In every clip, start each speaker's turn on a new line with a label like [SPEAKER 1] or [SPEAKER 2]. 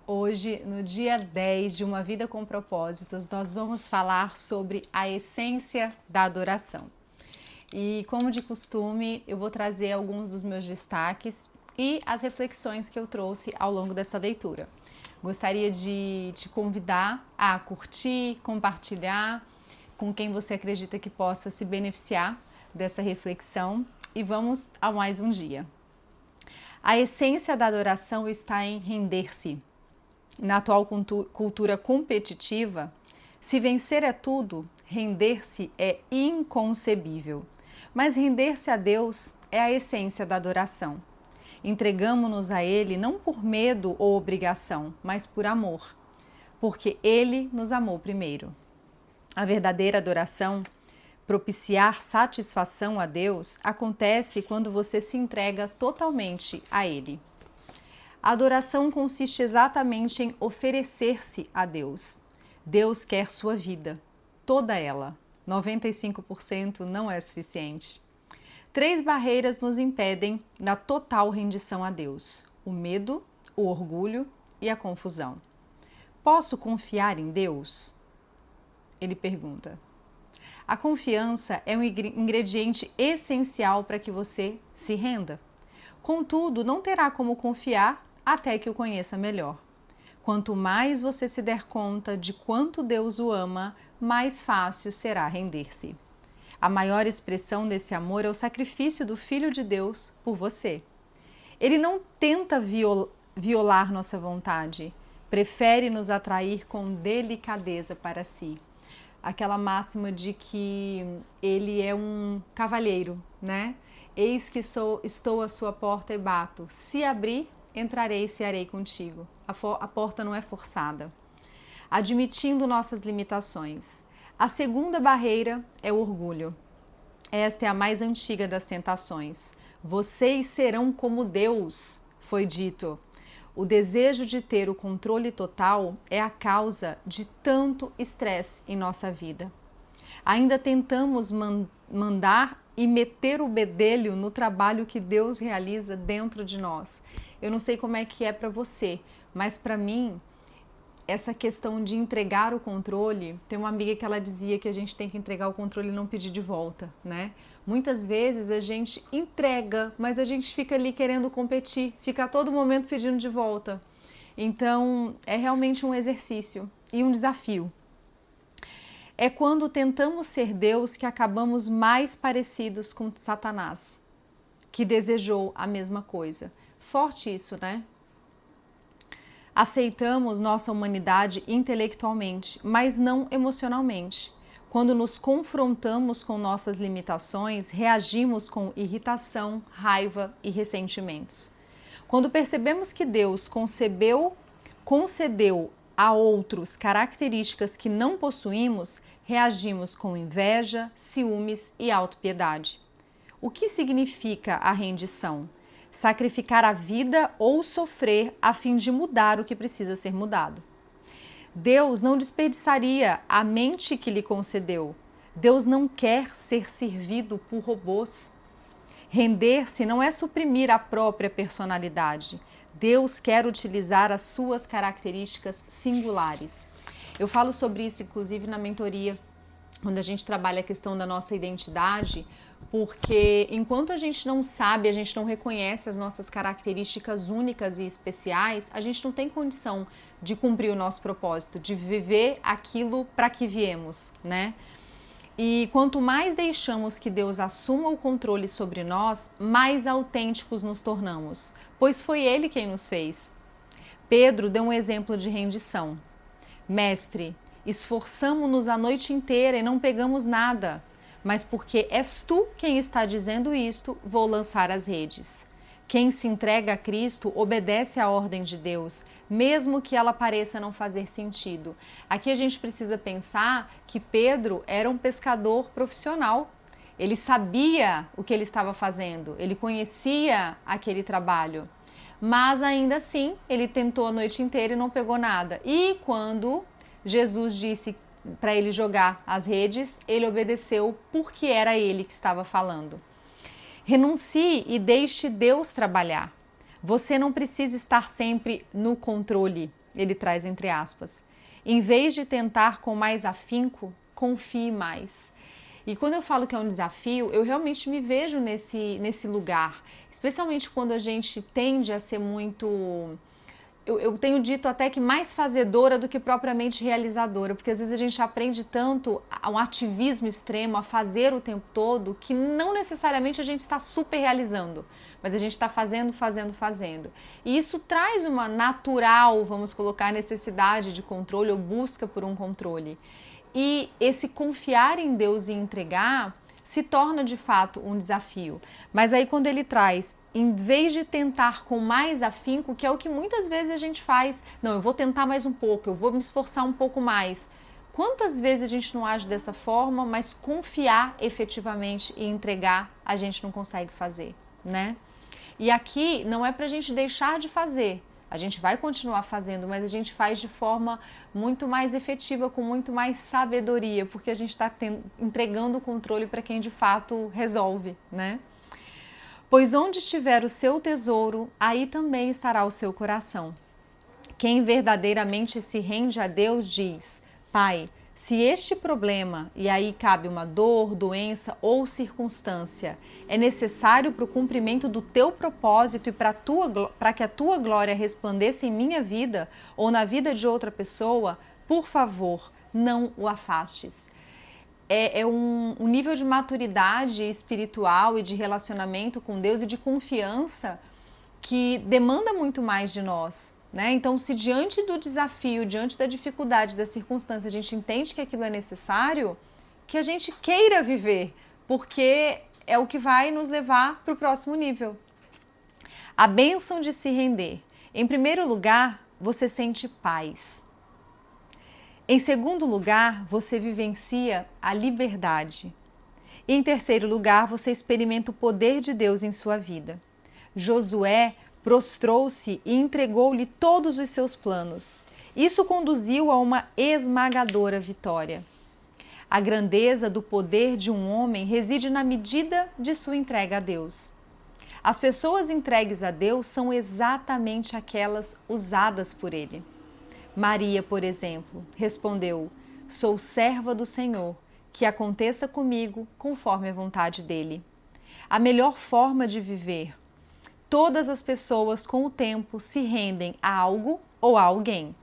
[SPEAKER 1] Hoje, no dia 10 de Uma Vida com Propósitos, nós vamos falar sobre a essência da adoração. E, como de costume, eu vou trazer alguns dos meus destaques e as reflexões que eu trouxe ao longo dessa leitura. Gostaria de te convidar a curtir, compartilhar com quem você acredita que possa se beneficiar dessa reflexão e vamos a mais um dia. A essência da adoração está em render-se. Na atual cultura competitiva, se vencer é tudo, render-se é inconcebível. Mas render-se a Deus é a essência da adoração. Entregamo-nos a Ele não por medo ou obrigação, mas por amor, porque Ele nos amou primeiro. A verdadeira adoração, propiciar satisfação a Deus, acontece quando você se entrega totalmente a Ele. A adoração consiste exatamente em oferecer-se a Deus. Deus quer sua vida, toda ela. 95% não é suficiente. 3 barreiras nos impedem da total rendição a Deus: o medo, o orgulho e a confusão. Posso confiar em Deus? Ele pergunta. A confiança é um ingrediente essencial para que você se renda. Contudo, não terá como confiar até que o conheça melhor. Quanto mais você se der conta de quanto Deus o ama, mais fácil será render-se. A maior expressão desse amor é o sacrifício do Filho de Deus por você. Ele não tenta violar nossa vontade, prefere nos atrair com delicadeza para si. Aquela máxima de que ele é um cavalheiro, né? Eis que estou à sua porta e bato. Se abrir, entrarei e cearei contigo. A porta não é forçada. Admitindo nossas limitações. A segunda barreira é o orgulho. Esta é a mais antiga das tentações. Vocês serão como Deus, foi dito. O desejo de ter o controle total é a causa de tanto estresse em nossa vida. Ainda tentamos mandar e meter o bedelho no trabalho que Deus realiza dentro de nós. Eu não sei como é que é para você, mas para mim, essa questão de entregar o controle, tem uma amiga que ela dizia que a gente tem que entregar o controle e não pedir de volta, né? Muitas vezes a gente entrega, mas a gente fica ali querendo competir, fica a todo momento pedindo de volta. Então, é realmente um exercício e um desafio. É quando tentamos ser Deus que acabamos mais parecidos com Satanás, que desejou a mesma coisa. Forte isso, né? Aceitamos nossa humanidade intelectualmente, mas não emocionalmente. Quando nos confrontamos com nossas limitações, reagimos com irritação, raiva e ressentimentos. Quando percebemos que Deus concedeu a outros características que não possuímos, reagimos com inveja, ciúmes e autopiedade. O que significa a rendição? Sacrificar a vida ou sofrer a fim de mudar o que precisa ser mudado. Deus não desperdiçaria a mente que lhe concedeu. Deus não quer ser servido por robôs. Render-se não é suprimir a própria personalidade. Deus quer utilizar as suas características singulares. Eu falo sobre isso, inclusive, na mentoria, quando a gente trabalha a questão da nossa identidade, porque enquanto a gente não sabe, a gente não reconhece as nossas características únicas e especiais, a gente não tem condição de cumprir o nosso propósito, de viver aquilo para que viemos, né? E quanto mais deixamos que Deus assuma o controle sobre nós, mais autênticos nos tornamos, pois foi Ele quem nos fez. Pedro deu um exemplo de rendição. Mestre, esforçamo-nos a noite inteira e não pegamos nada. Mas porque és tu quem está dizendo isto, vou lançar as redes. Quem se entrega a Cristo obedece à ordem de Deus, mesmo que ela pareça não fazer sentido. Aqui a gente precisa pensar que Pedro era um pescador profissional. Ele sabia o que ele estava fazendo, ele conhecia aquele trabalho. Mas ainda assim, ele tentou a noite inteira e não pegou nada. E quando Jesus disse para ele jogar as redes, ele obedeceu porque era ele que estava falando. Renuncie e deixe Deus trabalhar. Você não precisa estar sempre no controle. ele traz entre aspas. Em vez de tentar com mais afinco, confie mais. E quando eu falo que é um desafio, eu realmente me vejo nesse lugar, especialmente quando a gente tende a ser muito... Eu tenho dito até que mais fazedora do que propriamente realizadora, porque às vezes a gente aprende tanto a um ativismo extremo, a fazer o tempo todo, que não necessariamente a gente está super realizando, mas a gente está fazendo. E isso traz uma natural, vamos colocar, necessidade de controle ou busca por um controle. E esse confiar em Deus e entregar se torna de fato um desafio. Mas aí quando ele traz, em vez de tentar com mais afinco, que é o que muitas vezes a gente faz, não, eu vou tentar mais um pouco, eu vou me esforçar um pouco mais. Quantas vezes a gente não age dessa forma, mas confiar efetivamente e entregar a gente não consegue fazer, né? E aqui não é pra gente deixar de fazer, a gente vai continuar fazendo, mas a gente faz de forma muito mais efetiva, com muito mais sabedoria, porque a gente está entregando o controle para quem de fato resolve, né? Pois onde estiver o seu tesouro, aí também estará o seu coração. Quem verdadeiramente se rende a Deus diz: Pai, se este problema, e aí cabe uma dor, doença ou circunstância, é necessário para o cumprimento do teu propósito e para que a tua glória resplandeça em minha vida ou na vida de outra pessoa, por favor, não o afastes. É um nível de maturidade espiritual e de relacionamento com Deus e de confiança que demanda muito mais de nós. Né? Então, se diante do desafio, diante da dificuldade, da circunstância, a gente entende que aquilo é necessário, que a gente queira viver, porque é o que vai nos levar para o próximo nível. A bênção de se render. Em primeiro lugar, você sente paz. Em segundo lugar, você vivencia a liberdade. E em terceiro lugar, você experimenta o poder de Deus em sua vida. Josué prostrou-se e entregou-lhe todos os seus planos. Isso conduziu a uma esmagadora vitória. A grandeza do poder de um homem reside na medida de sua entrega a Deus. As pessoas entregues a Deus são exatamente aquelas usadas por Ele. Maria, por exemplo, respondeu: Sou serva do Senhor, que aconteça comigo conforme a vontade dEle. A melhor forma de viver. Todas as pessoas, com o tempo, se rendem a algo ou a alguém.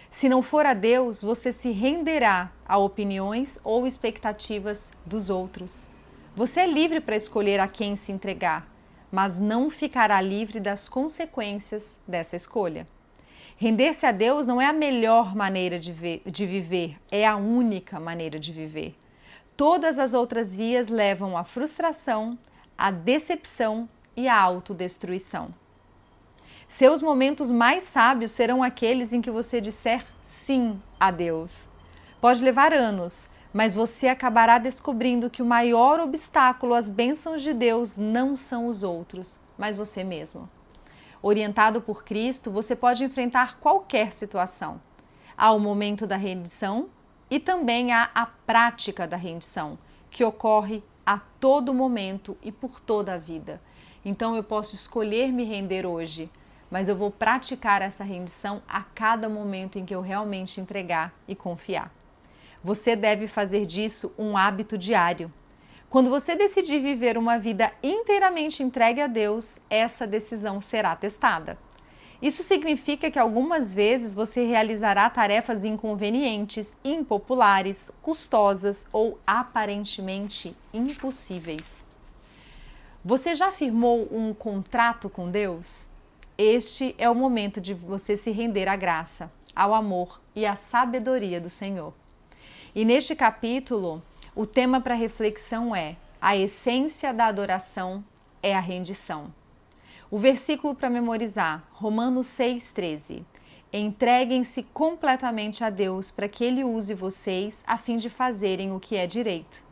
[SPEAKER 1] Se não for a Deus, você se renderá a opiniões ou expectativas dos outros. Você é livre para escolher a quem se entregar, mas não ficará livre das consequências dessa escolha. Render-se a Deus não é a melhor maneira de viver, é a única maneira de viver. Todas as outras vias levam à frustração, à decepção e a autodestruição. Seus momentos mais sábios serão aqueles em que você disser sim a Deus. Pode levar anos, mas você acabará descobrindo que o maior obstáculo às bênçãos de Deus não são os outros, mas você mesmo. Orientado por Cristo, você pode enfrentar qualquer situação. Há o momento da rendição e também há a prática da rendição, que ocorre a todo momento e por toda a vida. Então eu posso escolher me render hoje, mas eu vou praticar essa rendição a cada momento em que eu realmente entregar e confiar. Você deve fazer disso um hábito diário. Quando você decidir viver uma vida inteiramente entregue a Deus, essa decisão será testada. Isso significa que algumas vezes você realizará tarefas inconvenientes, impopulares, custosas ou aparentemente impossíveis. Você já firmou um contrato com Deus? Este é o momento de você se render à graça, ao amor e à sabedoria do Senhor. E neste capítulo, o tema para reflexão é: a essência da adoração é a rendição. O versículo para memorizar, Romanos 6,13. Entreguem-se completamente a Deus para que Ele use vocês a fim de fazerem o que é direito.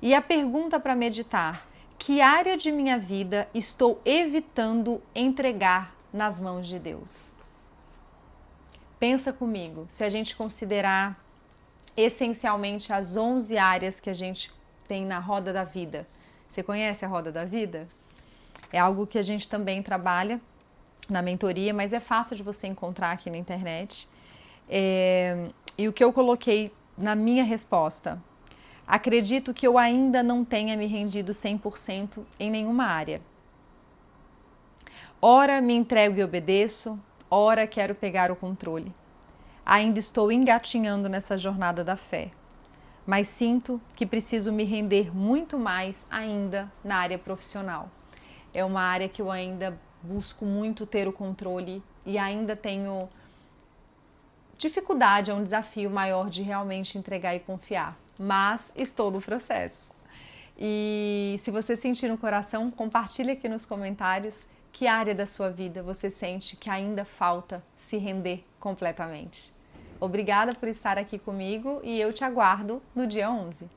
[SPEAKER 1] E a pergunta para meditar: que área de minha vida estou evitando entregar nas mãos de Deus? Pensa comigo, se a gente considerar essencialmente as 11 áreas que a gente tem na roda da vida. Você conhece a roda da vida? É algo que a gente também trabalha na mentoria, mas é fácil de você encontrar aqui na internet. E o que eu coloquei na minha resposta: acredito que eu ainda não tenha me rendido 100% em nenhuma área. Ora me entrego e obedeço, ora quero pegar o controle. Ainda estou engatinhando nessa jornada da fé, mas sinto que preciso me render muito mais ainda na área profissional. É uma área que eu ainda busco muito ter o controle e ainda tenho dificuldade, é um desafio maior de realmente entregar e confiar, mas estou no processo. E se você sentir no coração, compartilhe aqui nos comentários que área da sua vida você sente que ainda falta se render completamente. Obrigada por estar aqui comigo e eu te aguardo no dia 11.